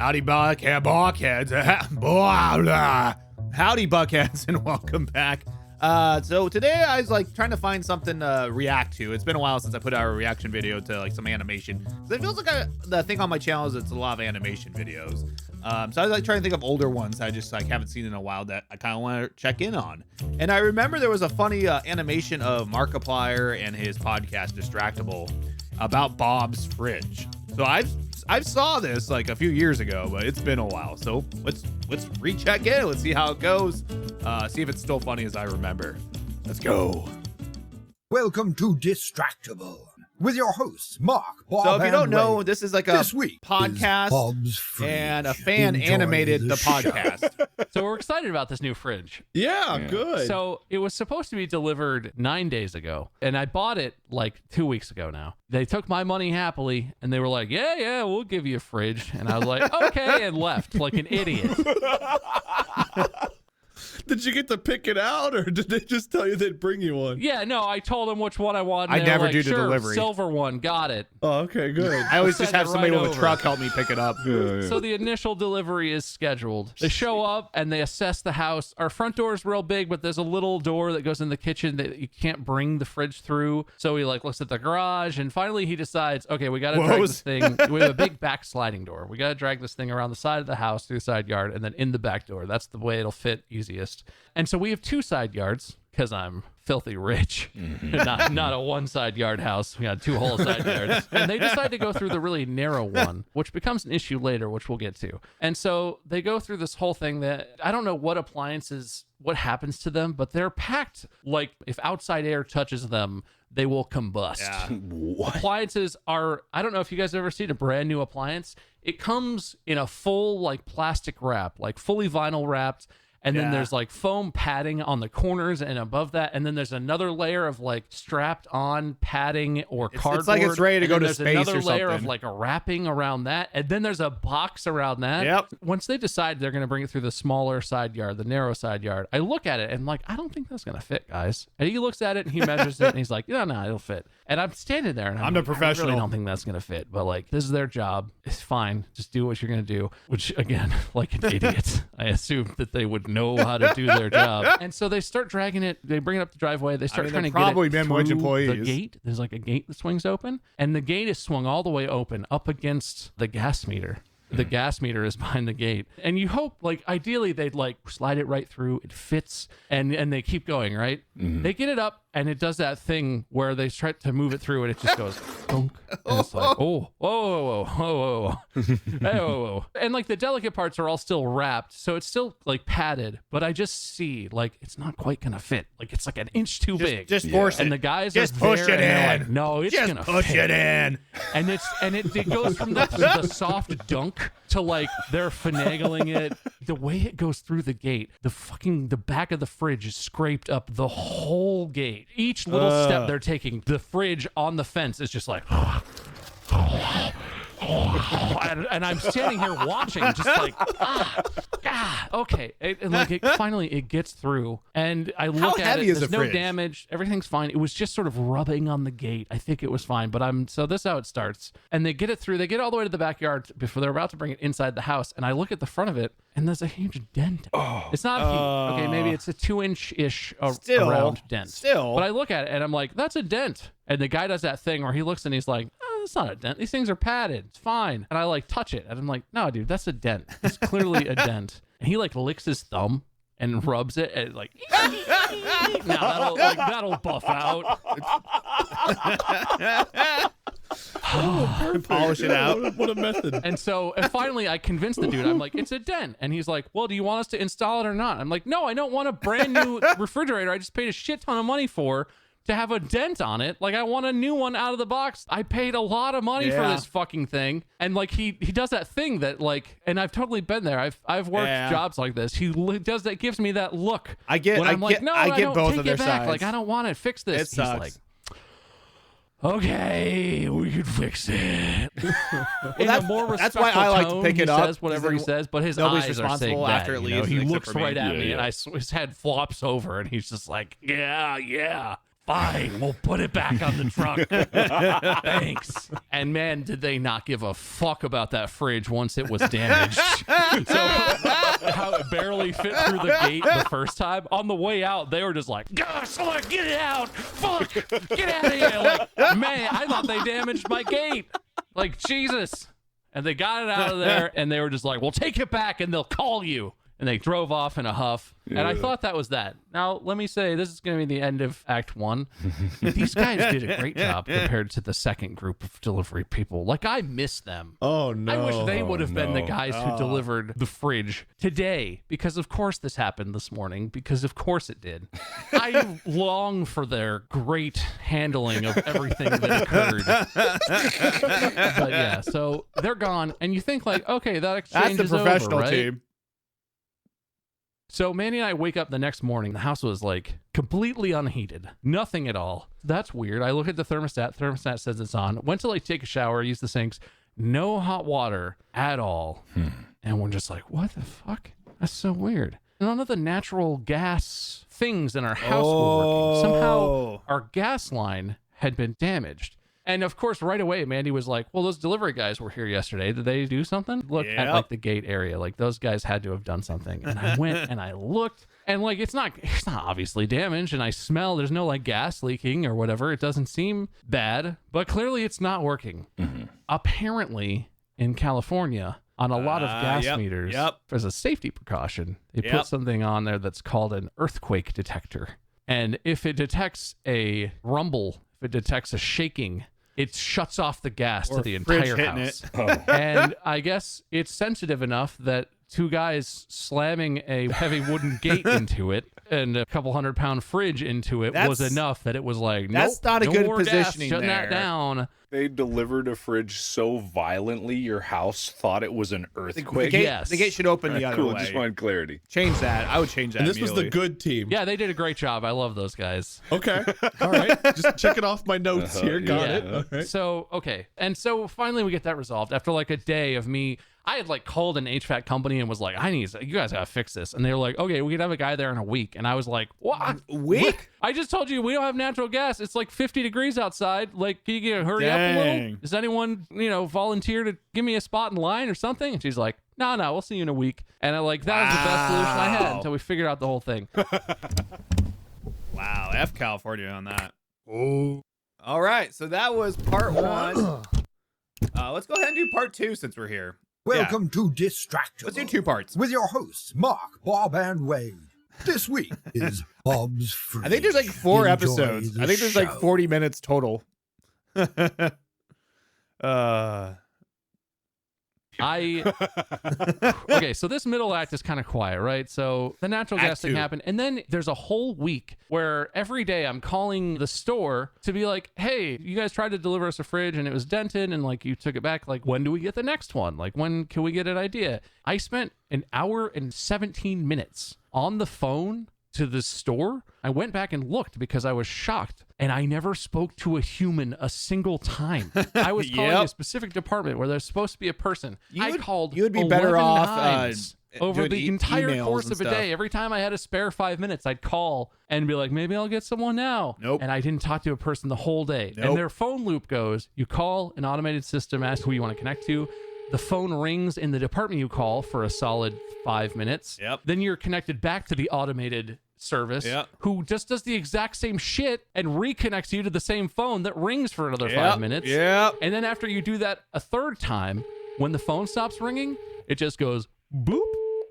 Howdy, Buckheads. Howdy, Buckheads, and welcome back. So today I was like trying to find something to react to. It's been a while since I put out a reaction video to like some animation. So it feels like the thing on my channel is it's a lot of animation videos. So I was like trying to think of older ones I just like haven't seen in a while that I kind of want to check in on. And I remember there was a funny animation of Markiplier and his podcast Distractable about Bob's fridge. So I've saw this like a few years ago, but it's been a while. So let's recheck in. Let's see how it goes. See if it's still funny as I remember. Let's go. Welcome to Distractable with your hosts, Mark, Bob, So if you and don't know, Ray. this is like a This week podcast, Bob's Fridge. and a fan Enjoy animated the show. podcast. So we're excited about this new fridge. Yeah, good. So it was supposed to be delivered 9 days ago, and I bought it like 2 weeks ago now. They took my money happily, and they were like, yeah, we'll give you a fridge. And I was like, okay, and left like an idiot. Did you get to pick it out, or did they just tell you they'd bring you one? Yeah, no, I told them which one I wanted. I and they were never like, do the sure, delivery. Silver one, got it. Oh, okay, good. I always just Send have it somebody right with a over. truck help me pick it up. So the initial delivery is scheduled. They show up and they assess the house. Our front door is real big, but there's a little door that goes in the kitchen that you can't bring the fridge through. So he like looks at the garage, and finally he decides, okay, we got to drag this thing. We have a big back sliding door. We got to drag this thing around the side of the house through the side yard and then in the back door. That's the way it'll fit easiest. And so we have two side yards because I'm filthy rich, not a one side yard house. We got two whole side yards, and they decide to go through the really narrow one, which becomes an issue later, which we'll get to. And so they go through this whole thing that I don't know what appliances, what happens to them, but they're packed like if outside air touches them, they will combust. Yeah. What? Appliances are, I don't know if you guys have ever seen a brand new appliance. It comes in a full like plastic wrap, like fully vinyl wrapped. And then Yeah. there's like foam padding on the corners and above that. And then there's another layer of like strapped on padding or It's cardboard. like it's ready to And go then to there's space another or layer of something. like a wrapping around that. And then there's a box around that. Yep. Once they decide they're going to bring it through the smaller side yard, the narrow side yard, I look at it and I'm like, I don't think that's going to fit, guys. And he looks at it and he measures it and he's like, no, it'll fit. And I'm standing there and I'm the like, professional. I really don't think that's going to fit. But like, this is their job. It's fine. Just do what you're going to do. Which again, like an idiot, I assumed that they would know how to do their job. And so they start dragging it. They bring it up the driveway. They start mean, trying they're to get probably it minimum wage through employees. the gate. There's like a gate that swings open, and the gate is swung all the way open up against the gas meter. The gas meter is behind the gate, and you hope, like, ideally they'd like slide it right through. It fits, and they keep going, right? They get it up, and it does that thing where they try to move it through, and it just goes thunk, and it's like, oh, whoa, whoa, whoa, whoa, hey, whoa, whoa, and like the delicate parts are all still wrapped, so it's still like padded, but I just see like it's not quite gonna fit. Like it's like an inch too big. Just force it. And the guys Just are push there, it and they're in. like, no, it's Just gonna push fit. it in. And it goes from the soft dunk to like they're finagling it. The way it goes through the gate, the back of the fridge is scraped up the whole gate. Each little step they're taking, the fridge on the fence is just like and I'm standing here watching, just like, okay. And like finally it gets through, and I look at heavy it. is There's the no fridge? damage. Everything's fine. It was just sort of rubbing on the gate. I think it was fine, but so this is how it starts. And they get it through. They get all the way to the backyard before they're about to bring it inside the house. And I look at the front of it, and there's a huge dent. It's not huge. Okay, maybe it's a 2-inch-ish around dent. Still. But I look at it, and I'm like, that's a dent. And the guy does that thing where he looks and he's like, it's not a dent. These things are padded. It's fine. And I like touch it. And I'm like, no, dude, that's a dent. It's clearly a dent. And he like licks his thumb and rubs it and like, now that'll buff out. Polish it out. What a method. And finally I convinced the dude. I'm like, it's a dent. And he's like, well, do you want us to install it or not? I'm like, no, I don't want a brand new refrigerator I just paid a shit ton of money for to have a dent on it. Like, I want a new one out of the box. I paid a lot of money for this fucking thing. And like he does that thing that like, and I've totally been there. I've worked jobs like this. He does that, gives me that look. I get when I'm like, no, I get don't both take of their it back. sides. Like, I don't want it. Fix this. It sucks. He's like, okay, we can fix it. In a more that's why respectful I like to tone, pick he it up, says whatever he because then says, but his nobody's eyes are saying responsible that, after it you know? leaves, He except looks for me. right at me, Yeah. and his head flops over, and he's just like, yeah. Fine, we'll put it back on the truck. Thanks. And man, did they not give a fuck about that fridge once it was damaged. So how it barely fit through the gate the first time. On the way out, they were just like, gosh, look, get it out. Fuck, get out of here. Like, man, I thought they damaged my gate. Like, Jesus. And they got it out of there, and they were just like, well, take it back, and they'll call you. And they drove off in a huff. Yeah. And I thought that was that. Now, let me say, this is going to be the end of Act 1. These guys did a great job compared to the second group of delivery people. Like, I miss them. Oh, no. I wish they would have been the guys who delivered the fridge today. Because, of course, this happened this morning. Because, of course, it did. I long for their great handling of everything that occurred. But, yeah, so they're gone. And you think, like, okay, that exchange That's the professional over, right? team. So Mandy and I wake up the next morning. The house was like completely unheated. Nothing at all. That's weird. I look at the thermostat. Thermostat says it's on. Went to like take a shower, use the sinks. No hot water at all. And we're just like, what the fuck? That's so weird. None of the natural gas things in our house were working. Somehow our gas line had been damaged. And of course, right away, Mandy was like, well, those delivery guys were here yesterday. Did they do something? Look at like the gate area. Like those guys had to have done something. And I went and I looked and like, it's not obviously damaged. And I smell, there's no like gas leaking or whatever. It doesn't seem bad, but clearly it's not working. Apparently in California, on a lot of gas meters, there's a safety precaution. They put something on there that's called an earthquake detector. And if it detects a rumble, if it detects a shaking, it shuts off the gas to the entire house. And I guess it's sensitive enough that two guys slamming a heavy wooden gate into it and a couple 100-pound fridge into it was enough that it was like, nope, that's not a no good more positioning gas, shutting there. that down. They delivered a fridge so violently your house thought it was an earthquake. The gate should open the other cool, way. just wanted clarity. Change that. I would change that. And this was the good team. Yeah, they did a great job. I love those guys. Okay. All right. Just check it off my notes here. Got it. All right. So, okay. And so finally we get that resolved after like a day of me. I had like called an HVAC company and was like, you guys gotta fix this. And they were like, okay, we could have a guy there in a week. And I was like, what? A week? I just told you we don't have natural gas. It's like 50 degrees outside. Like, can you hurry up a little? Does anyone, volunteer to give me a spot in line or something? And she's like, no, we'll see you in a week. And I like, that was the best solution I had until we figured out the whole thing. Wow. F California on that. Oh. All right. So that was part 1. Let's go ahead and do part 2 since we're here. Welcome to Distractable. Let's do 2 parts. With your hosts, Mark, Bob, and Wade. This week is Bob's Fridge. I think there's like 4 Enjoy episodes. the I think there's like show. 40 minutes total. Okay, so this middle act is kind of quiet, right? So the natural Act gas thing 2. happened, and then there's a whole week where every day I'm calling the store to be like, hey, you guys tried to deliver us a fridge and it was dented and like you took it back. Like, when do we get the next one? Like, when can we get an idea? I spent an hour and 17 minutes on the phone to the store. I went back and looked because I was shocked, and I never spoke to a human a single time. I was calling a specific department where there's supposed to be a person. I called you would be better 11 off times over doing the entire emails course and of a stuff. day. Every time I had a spare 5 minutes, I'd call and be like, maybe I'll get someone now. Nope. And I didn't talk to a person the whole day. Nope. And their phone loop goes, you call an automated system, ask who you want to connect to. The phone rings in the department you call for a solid 5 minutes. Yep. Then you're connected back to the automated service who just does the exact same shit and reconnects you to the same phone that rings for another 5 minutes. Yep. And then after you do that a third time, when the phone stops ringing, it just goes boop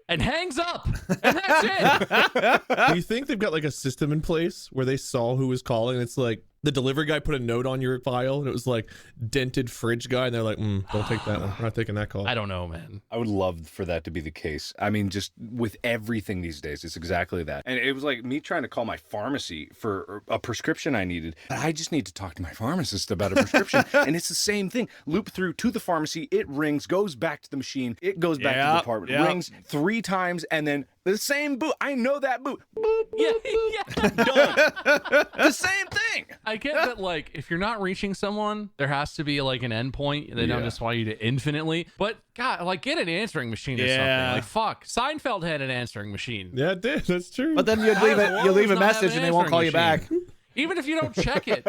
and hangs up. And that's it. Do you think they've got like a system in place where they saw who was calling? It's like the delivery guy put a note on your file and it was like dented fridge guy. And they're like, don't take that one. We're not taking that call. I don't know, man. I would love for that to be the case. I mean, just with everything these days, it's exactly that. And it was like me trying to call my pharmacy for a prescription I needed. But I just need to talk to my pharmacist about a prescription. And it's the same thing. Loop through to the pharmacy. It rings, goes back to the machine. It goes back to the department. Rings 3 times. And then the same boot. I know that boot. Boop, boop, boop. Done. The same thing. I get that, like, if you're not reaching someone, there has to be, like, an endpoint. They don't just want you to infinitely. But, God, like, get an answering machine or something. Like, fuck. Seinfeld had an answering machine. Yeah, it did. That's true. But then you leave a not have message an and they won't answering call you back. machine. Even if you don't check it.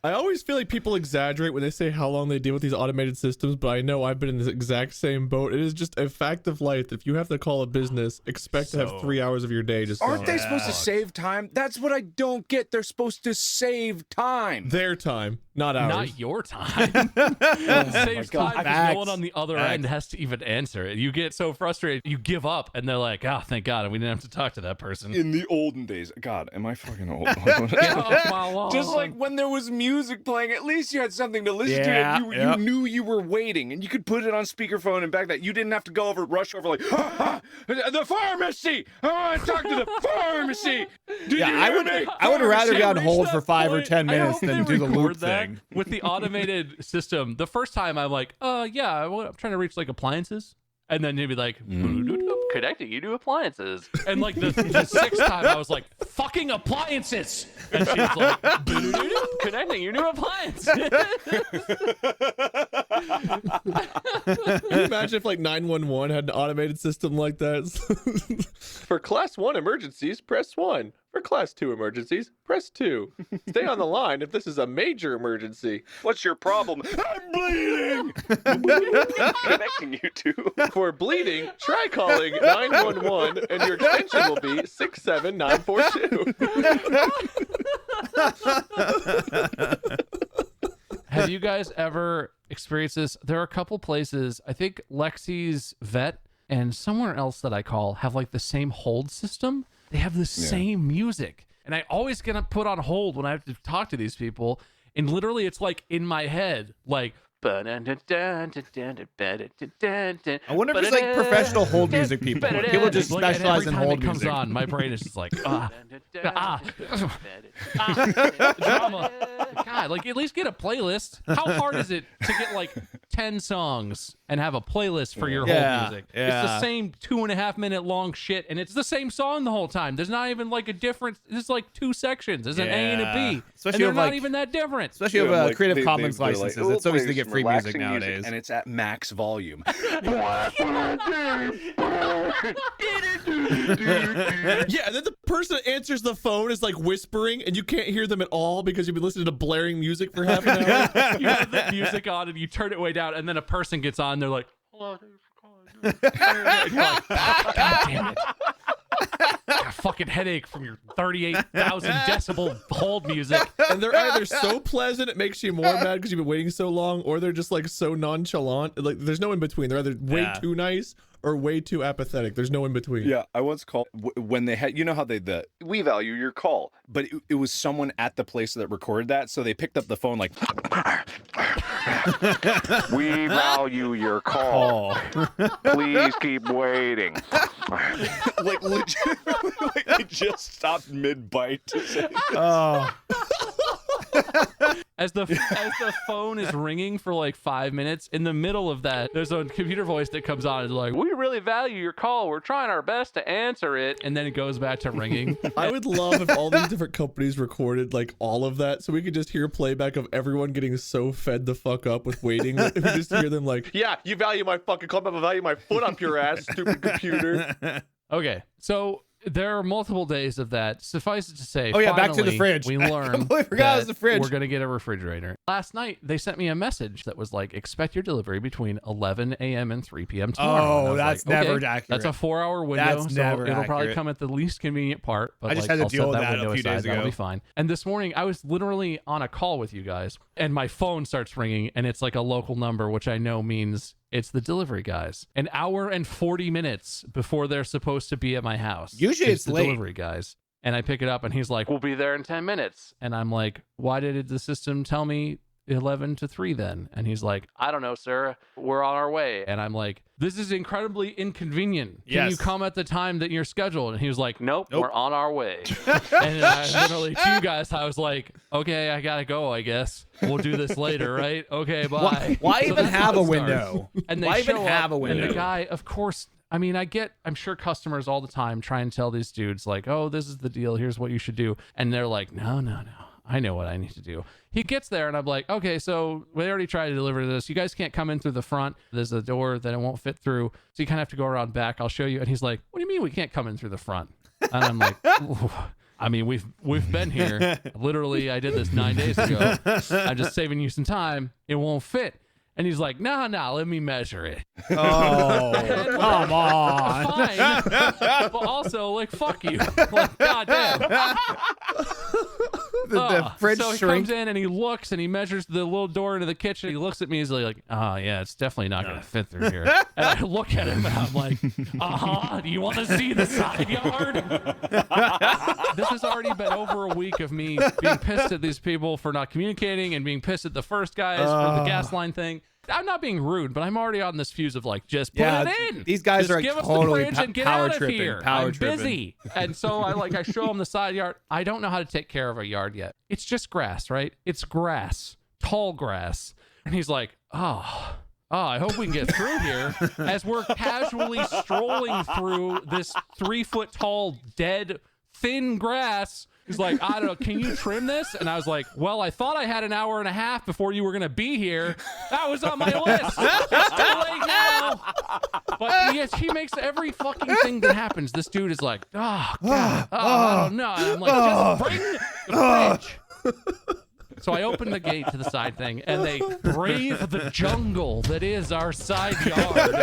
I always feel like people exaggerate when they say how long they deal with these automated systems, but I know I've been in this exact same boat. It is just a fact of life. If you have to call a business, expect to have 3 hours of your day just Aren't gone. they supposed to save time? That's what I don't get. They're supposed to save time. Their time, not ours. Not your time. It saves time because no Facts. one on the other end has to even answer it. You get so frustrated, you give up, and they're like, "Oh, thank God, we didn't have to talk to that person." In the olden days, God, am I fucking old? Get off my lawn. Just like when there was music playing, at least you had something to listen to. Yeah, And you knew you were waiting, and you could put it on speakerphone. And back that you didn't have to go rush over like the pharmacy. I want to talk to the pharmacy. Did you hear me? I would rather be on Reach hold that for 5 or point. 10 I minutes hope than they do the loop record that thing. with the automated system. The first time I'm like, yeah, I'm trying to reach like appliances. And then he'd be like, connecting you to appliances. And like the sixth time I was like, fucking appliances. And she's like, connecting you to appliances. Can you imagine if like 911 had an automated system like that? For class 1 emergencies, press 1. For class 2 emergencies, press 2. Stay on the line if this is a major emergency. What's your problem? I'm bleeding. Connecting you to. For bleeding, try calling 911 and your extension will be 67942. Have you guys ever experienced this? There are a couple places, I think Lexi's Vet and somewhere else that I call have like the same hold system. They have the same music. And I always get put on hold when I have to talk to these people. And literally it's like in my head, like, I wonder if it's like professional hold music people. People just like, and specialize every in time hold it comes music. on, my brain is just like, drama. God, like at least get a playlist. How hard is it to get like 10 songs and have a playlist for your hold music? It's the same 2.5 minute long shit, and it's the same song the whole time. There's not even like a difference. There's like 2 sections. There's an A and a B. Especially and they're with, not even that different. Especially with like, Creative they- Commons they're like, licenses. "Oh, It's so easy play to get some free music relaxing nowadays. and it's at max volume. Yeah, and then the person that answers the phone is like whispering and you can't hear them at all because you've been listening to blaring music for half an hour. You have the music on and you turn it way down, and then a person gets on. They're like, "Hello, thanks for calling." And you're like, God damn it! Got a fucking headache from your 38,000 decibel hold music. And they're either so pleasant it makes you more mad because you've been waiting so long, or they're just like so nonchalant. Like there's no in between. They're either way too nice or way too apathetic. There's no in between. Yeah, I once called when they had, you know how we value your call, but it was someone at the place that recorded that, so they picked up the phone like, we value your call. Please keep waiting. Like legitimately, like they just stopped mid bite to say. As the phone is ringing for like 5 minutes, in the middle of that, there's a computer voice that comes on and is like, "We really value your call. We're trying our best to answer it," and then it goes back to ringing. I would love if all these different companies recorded like all of that, so we could just hear playback of everyone getting so fed the fuck up with waiting. If we just hear them like, "Yeah, you value my fucking call, but I value my foot up your ass, stupid computer." Okay, so there are multiple days of that. Suffice it to say, back to the finally, fridge. We I learned completely forgot it was that the fridge. we're going to get a refrigerator. Last night, they sent me a message that was like, expect your delivery between 11 a.m. and 3 p.m. tomorrow. And I Oh, was that's like, never okay, accurate. That's a 4-hour window, That's so never it'll probably accurate. come at the least convenient part. But I just like, had to I'll deal set with that that a window few aside. days That'll ago. be fine. And this morning, I was literally on a call with you guys, and my phone starts ringing, and it's like a local number, which I know means it's the delivery guys. An hour and 40 minutes before they're supposed to be at my house. Usually it's the late. delivery guys. And I pick it up and he's like, "We'll be there in 10 minutes. And I'm like, "Why did the system tell me 11 to 3 then?" And he's like, "I don't know, sir. We're on our way." And I'm like, "This is incredibly inconvenient. Can you Yes. come at the time that you're scheduled?" And he was like, nope. Nope. We're on our way." And I literally, to you guys, I was like, "Okay, I gotta go, I guess. We'll do this later, right? Okay, bye." Why So even that's have how a it starts. window? And they Why even show have up, a window? And the guy, of course, I mean, I'm sure customers all the time try and tell these dudes like, "Oh, this is the deal. Here's what you should do." And they're like, no. I know what I need to do. He gets there and I'm like, "Okay, so we already tried to deliver this. You guys can't come in through the front. There's a door that it won't fit through. So you kind of have to go around back. I'll show you." And he's like, "What do you mean we can't come in through the front?" And I'm like, "Ooh, I mean, we've been here. Literally, I did this 9 days ago. I'm just saving you some time. It won't fit. And he's like, nah, let me measure it. Oh, come on. Fine. But also, like, fuck you. Like, goddamn. The fridge so he shrink. comes in and he looks and he measures the little door into the kitchen. He looks at me. He's like, oh, yeah, it's definitely not going to fit through here. And I look at him and I'm like, do you want to see the side yard? This has already been over a week of me being pissed at these people for not communicating and being pissed at the first guys for the gas line thing. I'm not being rude, but I'm already on this fuse of like, just put it in. These guys just are give totally us the fridge and get power out of tripping. here. I'm busy. And so I show them the side yard. I don't know how to take care of a yard yet. It's just grass, right? It's grass, tall grass. And he's like, oh, I hope we can get through here. As we're casually strolling through this 3 foot tall, dead, thin grass. He's like, I don't know, can you trim this? And I was like, well, I thought I had an hour and a half before you were going to be here. That was on my list. It's too late now. But yes, he makes every fucking thing that happens. This dude is like, oh, God, I don't know. And I'm like, just bring the fridge. So I open the gate to the side thing, and they brave the jungle that is our side yard.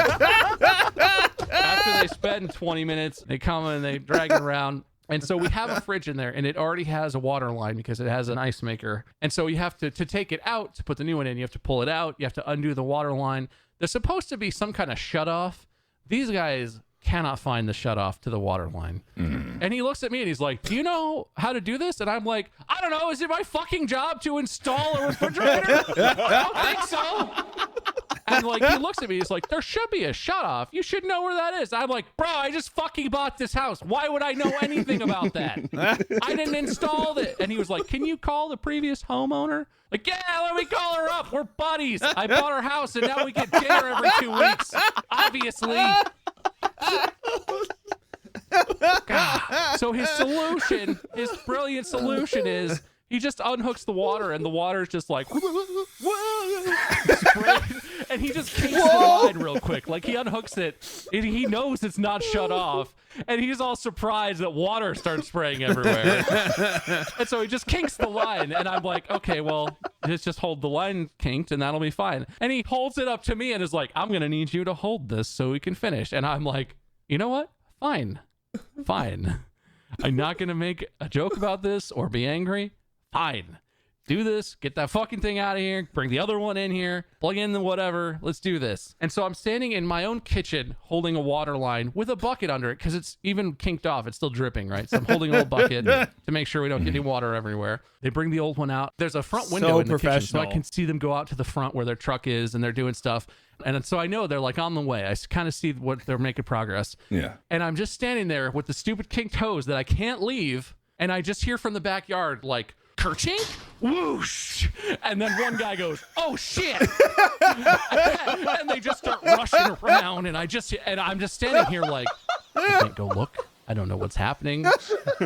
After they spend 20 minutes, they come and they drag it around. And so we have a fridge in there, and it already has a water line because it has an ice maker. And so you have to take it out to put the new one in. You have to pull it out. You have to undo the water line. There's supposed to be some kind of shutoff. These guys cannot find the shutoff to the water line. And he looks at me and he's like, do you know how to do this? And I'm like, I don't know. Is it my fucking job to install a refrigerator? I don't think so. And like, he looks at me, he's like, there should be a shutoff. You should know where that is. I'm like, bro, I just fucking bought this house. Why would I know anything about that? I didn't install it. And he was like, can you call the previous homeowner? Like, yeah, let me call her up. We're buddies. I bought her house and now we get dinner every 2 weeks. Obviously. God. So his solution, his brilliant solution is he just unhooks the water and the water's just like and he just kinks the line real quick. Like he unhooks it and he knows it's not shut off and he's all surprised that water starts spraying everywhere. And so he just kinks the line and I'm like, okay, well, just hold the line kinked and that'll be fine. And he holds it up to me and is like, I'm gonna need you to hold this so we can finish. And I'm like, you know what? Fine. I'm not gonna make a joke about this or be angry. Fine. Do this, get that fucking thing out of here, bring the other one in here, plug in the whatever, let's do this. And so I'm standing in my own kitchen holding a water line with a bucket under it because it's even kinked off. It's still dripping, right? So I'm holding an old bucket to make sure we don't get any water everywhere. They bring the old one out. There's a front window in the kitchen, so I can see them go out to the front where their truck is and they're doing stuff. And so I know they're like on the way. I kind of see what they're making progress. Yeah. And I'm just standing there with the stupid kinked hose that I can't leave. And I just hear from the backyard like, kerchink, whoosh, and then one guy goes, oh shit, and they just start rushing around, and I'm just standing here like, I can't go look. I don't know what's happening.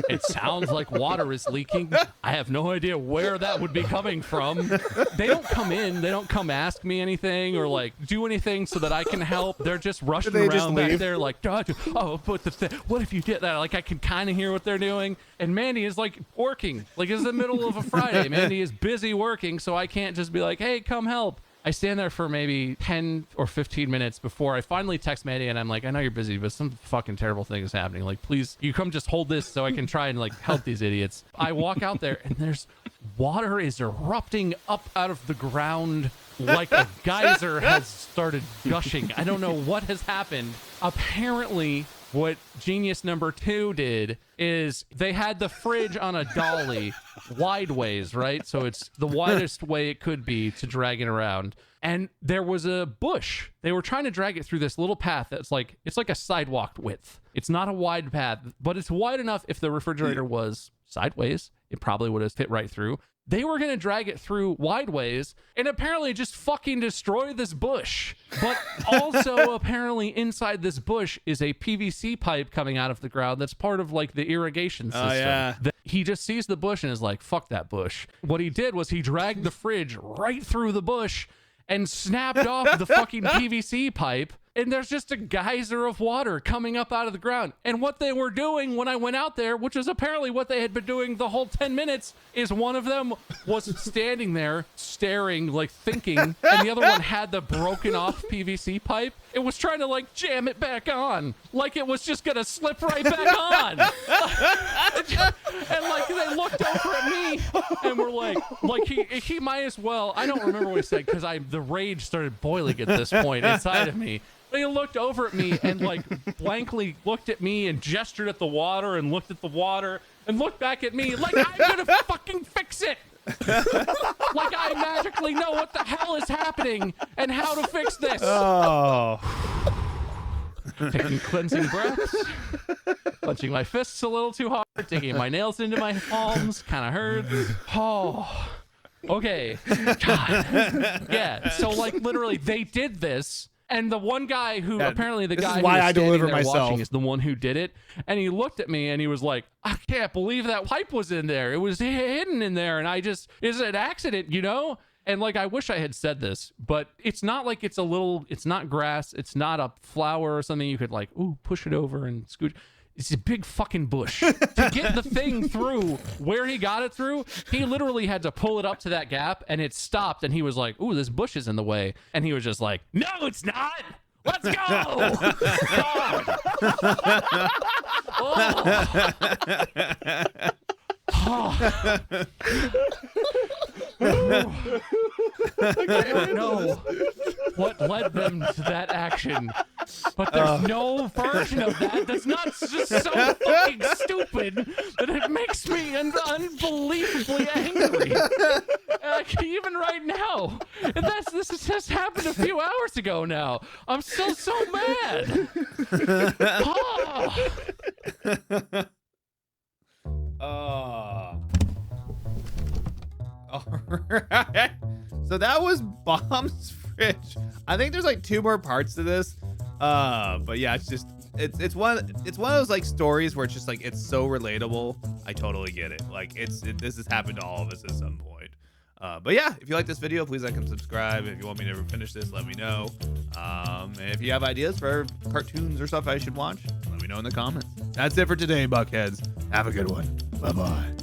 It sounds like water is leaking. I have no idea where that would be coming from. They don't come in. They don't come ask me anything or like do anything so that I can help. They're just rushing around back there like, oh, but what if you did that? Like I can kind of hear what they're doing. And Mandy is like working. Like it's the middle of a Friday. Mandy is busy working, so I can't just be like, hey, come help. I stand there for maybe 10 or 15 minutes before I finally text Mandy and I'm like, I know you're busy, but some fucking terrible thing is happening. Like, please, you come just hold this so I can try and like help these idiots. I walk out there and there's water is erupting up out of the ground like a geyser has started gushing. I don't know what has happened. Apparently, what genius number 2 did is they had the fridge on a dolly wideways, right? So it's the widest way it could be to drag it around. And there was a bush. They were trying to drag it through this little path that's like, it's like a sidewalk width. It's not a wide path, but it's wide enough if the refrigerator was sideways. It probably would have fit right through. They were going to drag it through wideways and apparently just fucking destroy this bush. But also apparently inside this bush is a PVC pipe coming out of the ground that's part of like the irrigation system. Oh, yeah. He just sees the bush and is like, fuck that bush. What he did was he dragged the fridge right through the bush and snapped off the fucking PVC pipe and there's just a geyser of water coming up out of the ground. And what they were doing when I went out there, which is apparently what they had been doing the whole 10 minutes, is one of them was standing there staring, like thinking, and the other one had the broken off PVC pipe. It was trying to like jam it back on, like it was just gonna slip right back on. And like they looked over at me and were like he might as well. I don't remember what he said because the rage started boiling at this point inside of me. But he looked over at me and like blankly looked at me and gestured at the water and looked at the water and looked back at me like I'm gonna fucking fix it. Like I magically know what the hell is happening and how to fix this. Oh. Taking cleansing breaths, clenching my fists a little too hard, digging my nails into my palms, kind of hurts. Oh, okay. God. Yeah. So like literally, they did this, and the one guy who apparently the guy who was standing there watching is the one who did it, and he looked at me and he was like, "I can't believe that pipe was in there. It was hidden in there, and it's an accident, you know." And like, I wish I had said this, but it's not like it's not grass. It's not a flower or something you could like, ooh, push it over and scoot. It's a big fucking bush. To get the thing through where he got it through, he literally had to pull it up to that gap and it stopped. And he was like, ooh, this bush is in the way. And he was just like, no, it's not. Let's go. I don't know what led them to that action, but there's no version of that that's not just so fucking stupid that it makes me unbelievably angry. Like, even right now, and this has just happened a few hours ago now. I'm still so mad. All right. So that was Bomb's Fridge. I think there's like 2 more parts to this. But yeah, it's one of those like stories where it's just like it's so relatable. I totally get it. Like this has happened to all of us at some point. But yeah, if you like this video, please like and subscribe. If you want me to finish this, let me know. And if you have ideas for cartoons or stuff I should watch, let me know in the comments. That's it for today, Buckheads. Have a good one. Bye-bye.